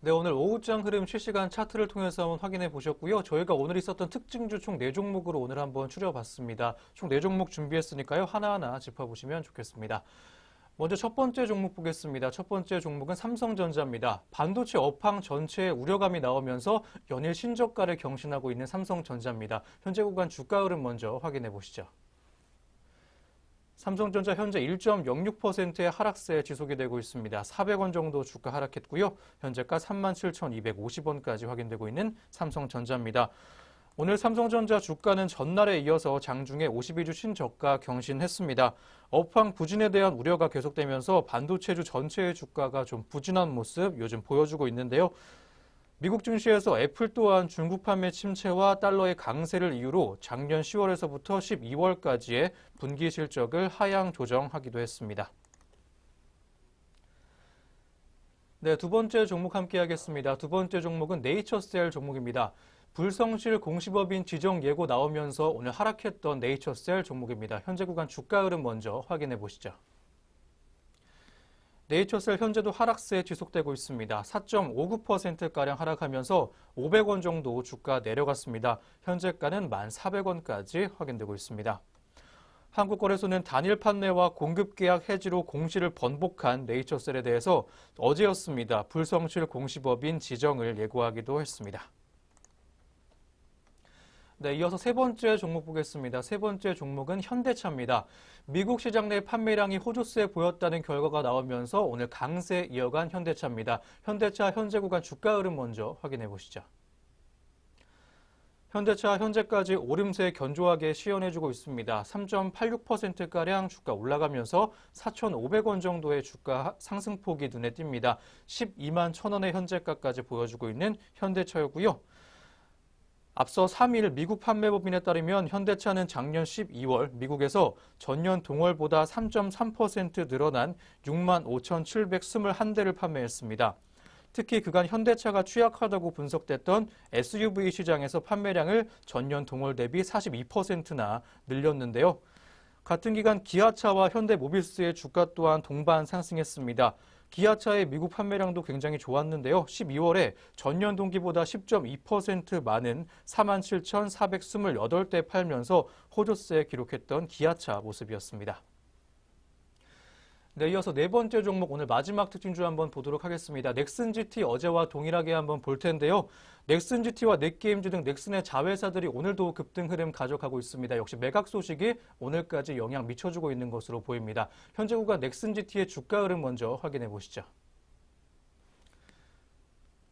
네, 오늘 오후장 흐름 실시간 차트를 통해서 한번 확인해 보셨고요. 저희가 오늘 있었던 특징주 총 4종목으로 오늘 한번 추려봤습니다. 총 4종목 준비했으니까요. 하나하나 짚어보시면 좋겠습니다. 먼저 첫 번째 종목 보겠습니다. 첫 번째 종목은 삼성전자입니다. 반도체 업황 전체에 우려감이 나오면서 연일 신저가를 경신하고 있는 삼성전자입니다. 현재 구간 주가 흐름 먼저 확인해 보시죠. 삼성전자 현재 1.06%의 하락세 지속이 되고 있습니다. 400원 정도 주가 하락했고요. 현재가 37,250원까지 확인되고 있는 삼성전자입니다. 오늘 삼성전자 주가는 전날에 이어서 장중에 52주 신저가 경신했습니다. 업황 부진에 대한 우려가 계속되면서 반도체주 전체의 주가가 좀 부진한 모습 요즘 보여주고 있는데요. 미국 증시에서 애플 또한 중국 판매 침체와 달러의 강세를 이유로 작년 10월에서부터 12월까지의 분기 실적을 하향 조정하기도 했습니다. 네, 두 번째 종목 함께 하겠습니다. 두 번째 종목은 네이처셀 종목입니다. 불성실 공시법인 지정 예고 나오면서 오늘 하락했던 네이처셀 종목입니다. 현재 구간 주가 흐름 먼저 확인해 보시죠. 네이처셀 현재도 하락세 지속되고 있습니다. 4.59%가량 하락하면서 500원 정도 주가 내려갔습니다. 현재가는 1,400원까지 확인되고 있습니다. 한국거래소는 단일 판매와 공급 계약 해지로 공시를 번복한 네이처셀에 대해서 어제였습니다. 불성실 공시법인 지정을 예고하기도 했습니다. 네, 이어서 세 번째 종목 보겠습니다. 세 번째 종목은 현대차입니다. 미국 시장 내 판매량이 호조세 보였다는 결과가 나오면서 오늘 강세 이어간 현대차입니다. 현대차 현재 구간 주가 흐름 먼저 확인해 보시죠. 현대차 현재까지 오름세 견조하게 시연해주고 있습니다. 3.86%가량 주가 올라가면서 4,500원 정도의 주가 상승폭이 눈에 띕니다. 12만 1,000원의 현재가까지 보여주고 있는 현대차였고요. 앞서 3일 미국 판매법인에 따르면 현대차는 작년 12월 미국에서 전년 동월보다 3.3% 늘어난 6만 5,721대를 판매했습니다. 특히 그간 현대차가 취약하다고 분석됐던 SUV 시장에서 판매량을 전년 동월 대비 42%나 늘렸는데요. 같은 기간 기아차와 현대모비스의 주가 또한 동반 상승했습니다. 기아차의 미국 판매량도 굉장히 좋았는데요. 12월에 전년 동기보다 10.2% 많은 47,428대 팔면서 호조세 기록했던 기아차 모습이었습니다. 네, 이어서 네 번째 종목 오늘 마지막 특징주 한번 보도록 하겠습니다. 넥슨GT 어제와 동일하게 한번 볼 텐데요. 넥슨GT와 넷게임즈 등 넥슨의 자회사들이 오늘도 급등 흐름 가져가고 있습니다. 역시 매각 소식이 오늘까지 영향 미쳐주고 있는 것으로 보입니다. 현재 구간 넥슨GT의 주가 흐름 먼저 확인해 보시죠.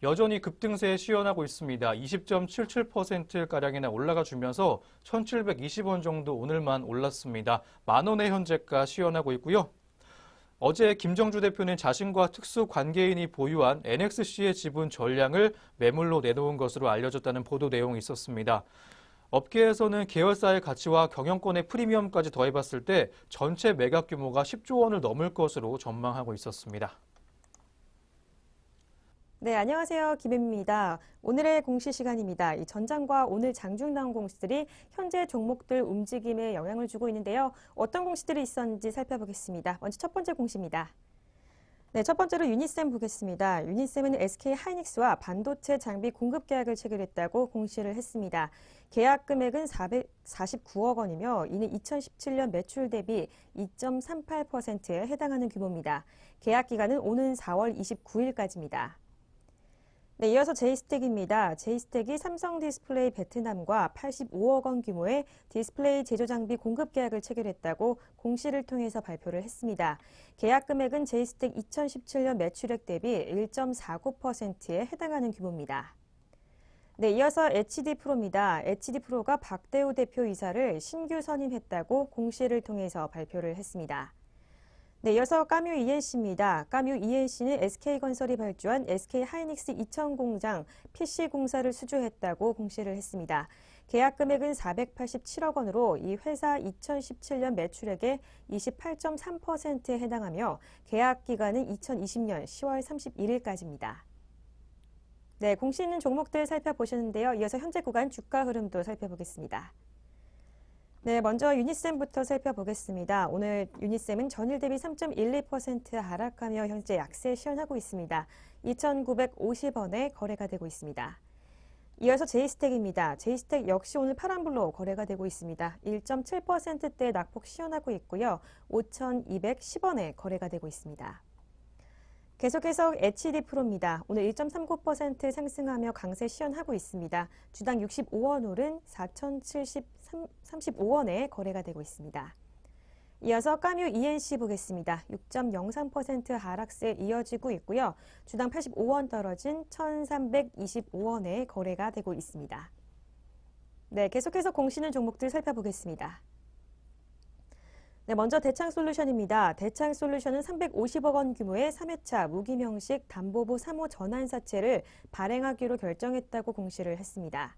여전히 급등세에 시연하고 있습니다. 20.77%가량이나 올라가 주면서 1,720원 정도 오늘만 올랐습니다. 만원의 현재가 시연하고 있고요. 어제 김정주 대표는 자신과 특수관계인이 보유한 NXC의 지분 전량을 매물로 내놓은 것으로 알려졌다는 보도 내용이 있었습니다. 업계에서는 계열사의 가치와 경영권의 프리미엄까지 더해봤을 때 전체 매각 규모가 10조 원을 넘을 것으로 전망하고 있었습니다. 네, 안녕하세요. 김혜미입니다. 오늘의 공시 시간입니다. 이 전장과 오늘 장중 나온 공시들이 현재 종목들 움직임에 영향을 주고 있는데요. 어떤 공시들이 있었는지 살펴보겠습니다. 먼저 첫 번째 공시입니다. 네, 첫 번째로 유니셈 보겠습니다. 유니셈은 SK 하이닉스와 반도체 장비 공급 계약을 체결했다고 공시를 했습니다. 계약 금액은 449억 원이며 이는 2017년 매출 대비 2.38%에 해당하는 규모입니다. 계약 기간은 오는 4월 29일까지입니다. 네, 이어서 제이스텍입니다. 제이스텍이 삼성 디스플레이 베트남과 85억 원 규모의 디스플레이 제조 장비 공급 계약을 체결했다고 공시를 통해서 발표를 했습니다. 계약 금액은 제이스텍 2017년 매출액 대비 1.49%에 해당하는 규모입니다. 네, 이어서 HD프로입니다. HD프로가 박대우 대표이사를 신규 선임했다고 공시를 통해서 발표를 했습니다. 네, 이어서 까뮤 ENC입니다. 까뮤 ENC는 SK건설이 발주한 SK하이닉스 이천 공장 PC 공사를 수주했다고 공시를 했습니다. 계약 금액은 487억 원으로 이 회사 2017년 매출액의 28.3%에 해당하며 계약 기간은 2020년 10월 31일까지입니다. 네, 공시 있는 종목들 살펴보셨는데요. 이어서 현재 구간 주가 흐름도 살펴보겠습니다. 네, 먼저 유니셈부터 살펴보겠습니다. 오늘 유니셈은 전일 대비 3.12% 하락하며 현재 약세 시현하고 있습니다. 2,950원에 거래가 되고 있습니다. 이어서 제이스택입니다. 제이스택 역시 오늘 파란불로 거래가 되고 있습니다. 1.7%대 낙폭 시현하고 있고요. 5,210원에 거래가 되고 있습니다. 계속해서 HD프로입니다. 오늘 1.39% 상승하며 강세 시현하고 있습니다. 주당 65원 오른 4,035원에 거래가 되고 있습니다. 이어서 까뮤 ENC 보겠습니다. 6.03% 하락세 이어지고 있고요. 주당 85원 떨어진 1,325원에 거래가 되고 있습니다. 네, 계속해서 공시는 종목들 살펴보겠습니다. 네, 먼저 대창솔루션입니다. 대창솔루션은 350억 원 규모의 3회차 무기명식 담보부 3호 전환사채를 발행하기로 결정했다고 공시를 했습니다.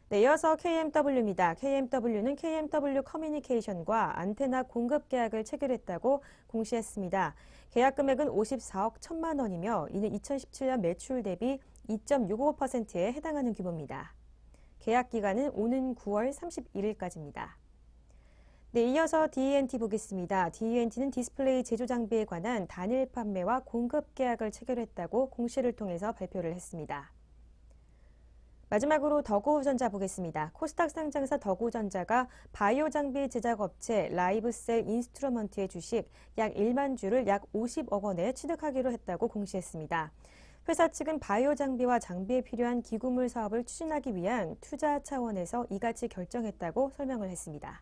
네, 이어서 KMW입니다. KMW는 KMW 커뮤니케이션과 안테나 공급 계약을 체결했다고 공시했습니다. 계약 금액은 54억 1천만 원이며 이는 2017년 매출 대비 2.65%에 해당하는 규모입니다. 계약 기간은 오는 9월 31일까지입니다. 네, 이어서 DENT 보겠습니다. DENT는 디스플레이 제조 장비에 관한 단일 판매와 공급 계약을 체결했다고 공시를 통해서 발표를 했습니다. 마지막으로 더구전자 보겠습니다. 코스닥 상장사 더구전자가 바이오 장비 제작 업체 라이브셀 인스트루먼트의 주식 약 1만 주를 약 50억 원에 취득하기로 했다고 공시했습니다. 회사 측은 바이오 장비와 장비에 필요한 기구물 사업을 추진하기 위한 투자 차원에서 이같이 결정했다고 설명을 했습니다.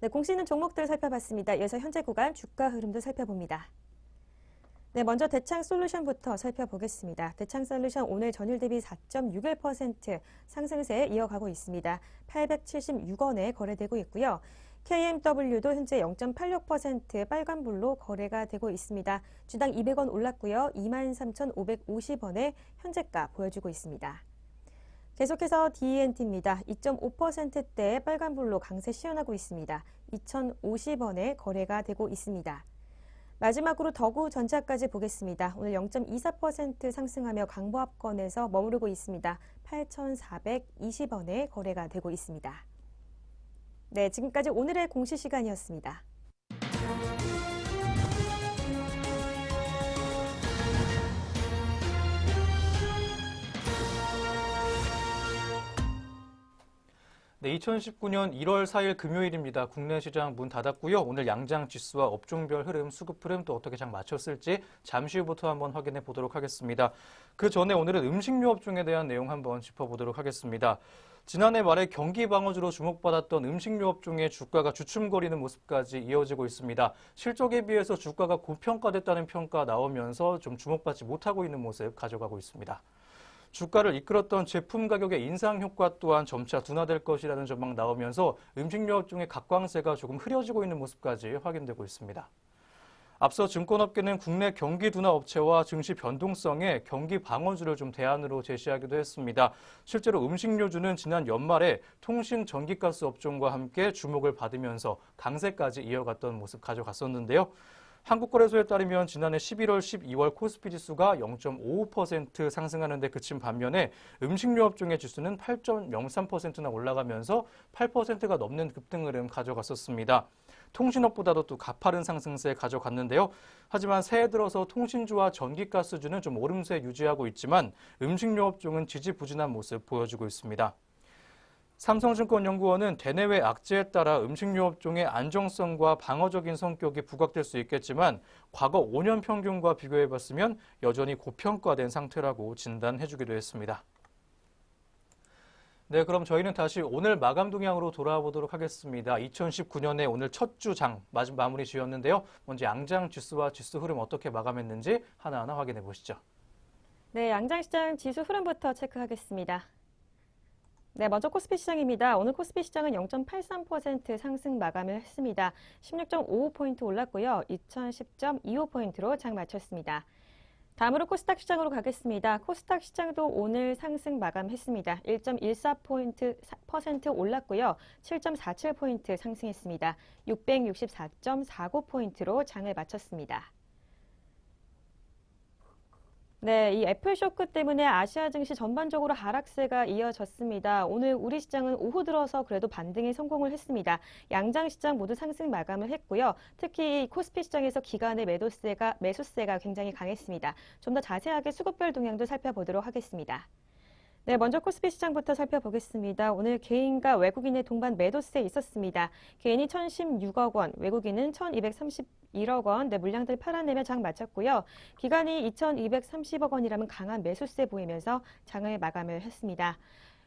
네, 공시는 종목들 살펴봤습니다. 이어서 현재 구간 주가 흐름도 살펴봅니다. 네, 먼저 대창솔루션부터 살펴보겠습니다. 대창솔루션 오늘 전일 대비 4.61% 상승세에 이어가고 있습니다. 876원에 거래되고 있고요. KMW도 현재 0.86% 빨간불로 거래가 되고 있습니다. 주당 200원 올랐고요. 23,550원에 현재가 보여주고 있습니다. 계속해서 DENT입니다. 2.5%대의 빨간불로 강세 시현하고 있습니다. 2,050원에 거래가 되고 있습니다. 마지막으로 더구전자까지 보겠습니다. 오늘 0.24% 상승하며 강보합권에서 머무르고 있습니다. 8,420원에 거래가 되고 있습니다. 네, 지금까지 오늘의 공시 시간이었습니다. 네, 2019년 1월 4일 금요일입니다. 국내 시장 문 닫았고요. 오늘 양장 지수와 업종별 흐름, 수급 흐름 또 어떻게 장 마쳤을지 잠시 후부터 한번 확인해 보도록 하겠습니다. 그 전에 오늘은 음식료 업종에 대한 내용 한번 짚어보도록 하겠습니다. 지난해 말에 경기 방어주로 주목받았던 음식료 업종의 주가가 주춤거리는 모습까지 이어지고 있습니다. 실적에 비해서 주가가 고평가됐다는 평가 나오면서 좀 주목받지 못하고 있는 모습 가져가고 있습니다. 주가를 이끌었던 제품 가격의 인상 효과 또한 점차 둔화될 것이라는 전망 나오면서 음식료 업종의 각광세가 조금 흐려지고 있는 모습까지 확인되고 있습니다. 앞서 증권업계는 국내 경기 둔화 업체와 증시 변동성에 경기 방어주를 좀 대안으로 제시하기도 했습니다. 실제로 음식료주는 지난 연말에 통신 전기가스 업종과 함께 주목을 받으면서 강세까지 이어갔던 모습 가져갔었는데요. 한국거래소에 따르면 지난해 11월, 12월 코스피 지수가 0.55% 상승하는 데 그친 반면에 음식료 업종의 지수는 8.03%나 올라가면서 8%가 넘는 급등 흐름 가져갔었습니다. 통신업보다도 또 가파른 상승세 가져갔는데요. 하지만 새해 들어서 통신주와 전기가스주는 좀 오름세 유지하고 있지만 음식료 업종은 지지부진한 모습 보여주고 있습니다. 삼성증권연구원은 대내외 악재에 따라 음식료 업종의 안정성과 방어적인 성격이 부각될 수 있겠지만 과거 5년 평균과 비교해봤으면 여전히 고평가된 상태라고 진단해주기도 했습니다. 네, 그럼 저희는 다시 오늘 마감 동향으로 돌아와 보도록 하겠습니다. 2019년에 오늘 첫 주 장 마무리 지었는데요. 먼저 양장 지수와 지수 흐름 어떻게 마감했는지 하나하나 확인해 보시죠. 네, 양장시장 지수 흐름부터 체크하겠습니다. 네, 먼저 코스피 시장입니다. 오늘 코스피 시장은 0.83% 상승 마감을 했습니다. 16.55포인트 올랐고요. 2010.25포인트로 장 마쳤습니다. 다음으로 코스닥 시장으로 가겠습니다. 코스닥 시장도 오늘 상승 마감했습니다. 1.14% 올랐고요. 7.47포인트 상승했습니다. 664.49포인트로 장을 마쳤습니다. 네, 이 애플 쇼크 때문에 아시아 증시 전반적으로 하락세가 이어졌습니다. 오늘 우리 시장은 오후 들어서 그래도 반등에 성공을 했습니다. 양장 시장 모두 상승 마감을 했고요. 특히 이 코스피 시장에서 기관의 매수세가 굉장히 강했습니다. 좀 더 자세하게 수급별 동향도 살펴보도록 하겠습니다. 네, 먼저 코스피 시장부터 살펴보겠습니다. 오늘 개인과 외국인의 동반 매도세 있었습니다. 개인이 1,016억 원, 외국인은 1,231억 원, 네, 물량들 팔아내며 장 마쳤고요. 기관이 2,230억 원이라면 강한 매수세 보이면서 장을 마감을 했습니다.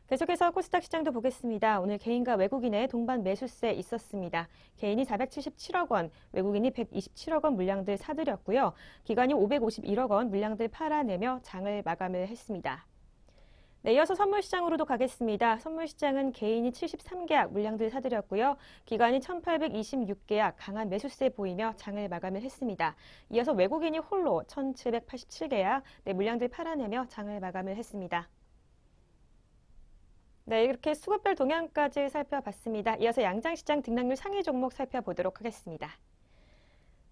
계속해서 코스닥 시장도 보겠습니다. 오늘 개인과 외국인의 동반 매수세 있었습니다. 개인이 477억 원, 외국인이 127억 원 물량들 사들였고요. 기관이 551억 원 물량들 팔아내며 장을 마감을 했습니다. 네, 이어서 선물시장으로도 가겠습니다. 선물시장은 개인이 73계약 물량들 사들였고요. 기관이 1826계약 강한 매수세 보이며 장을 마감을 했습니다. 이어서 외국인이 홀로 1787계약 물량들 팔아내며 장을 마감을 했습니다. 네, 이렇게 수급별 동향까지 살펴봤습니다. 이어서 양장시장 등락률 상위 종목 살펴보도록 하겠습니다.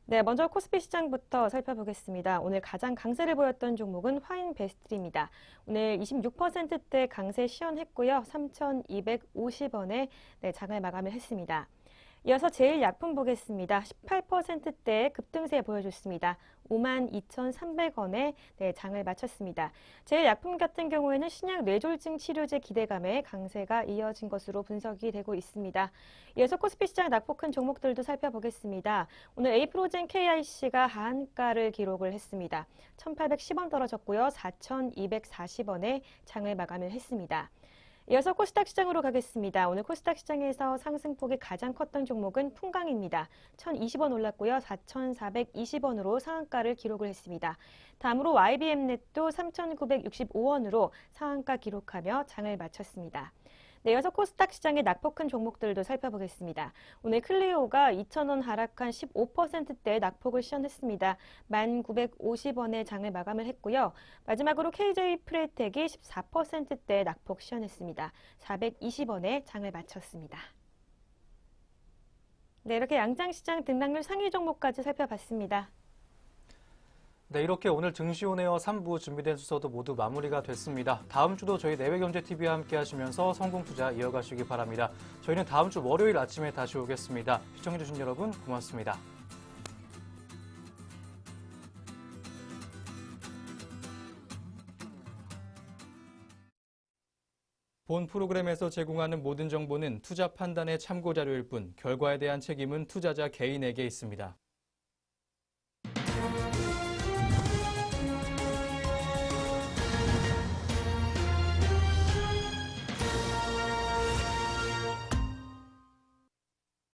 네, 먼저 코스피 시장부터 살펴보겠습니다. 오늘 가장 강세를 보였던 종목은 화인베스트리입니다. 오늘 26%대 강세 시현했고요. 3,250원에 장을 마감을 했습니다. 이어서 제일약품 보겠습니다. 18%대 급등세 보여줬습니다. 52,300원에 장을 마쳤습니다. 제일약품 같은 경우에는 신약 뇌졸중 치료제 기대감에 강세가 이어진 것으로 분석이 되고 있습니다. 이어서 코스피 시장 낙폭한 종목들도 살펴보겠습니다. 오늘 에이프로젠 KIC가 하한가를 기록을 했습니다. 1,810원 떨어졌고요. 4,240원에 장을 마감을 했습니다. 이어서 코스닥 시장으로 가겠습니다. 오늘 코스닥 시장에서 상승폭이 가장 컸던 종목은 풍강입니다. 1,020원 올랐고요. 4,420원으로 상한가를 기록을 했습니다. 다음으로 YBM넷도 3,965원으로 상한가 기록하며 장을 마쳤습니다. 네, 이어서 코스닥 시장의 낙폭 큰 종목들도 살펴보겠습니다. 오늘 클리오가 2,000원 하락한 15%대 낙폭을 시현했습니다. 1,950원에 장을 마감을 했고요. 마지막으로 KJ 프레텍이 14%대 낙폭 시현했습니다. 420원에 장을 마쳤습니다. 네, 이렇게 양장시장 등락률 상위 종목까지 살펴봤습니다. 네, 이렇게 오늘 증시온에어 3부 준비된 순서도 모두 마무리가 됐습니다. 다음 주도 저희 내외경제TV와 함께 하시면서 성공투자 이어가시기 바랍니다. 저희는 다음 주 월요일 아침에 다시 오겠습니다. 시청해주신 여러분 고맙습니다. 본 프로그램에서 제공하는 모든 정보는 투자 판단의 참고 자료일 뿐 결과에 대한 책임은 투자자 개인에게 있습니다.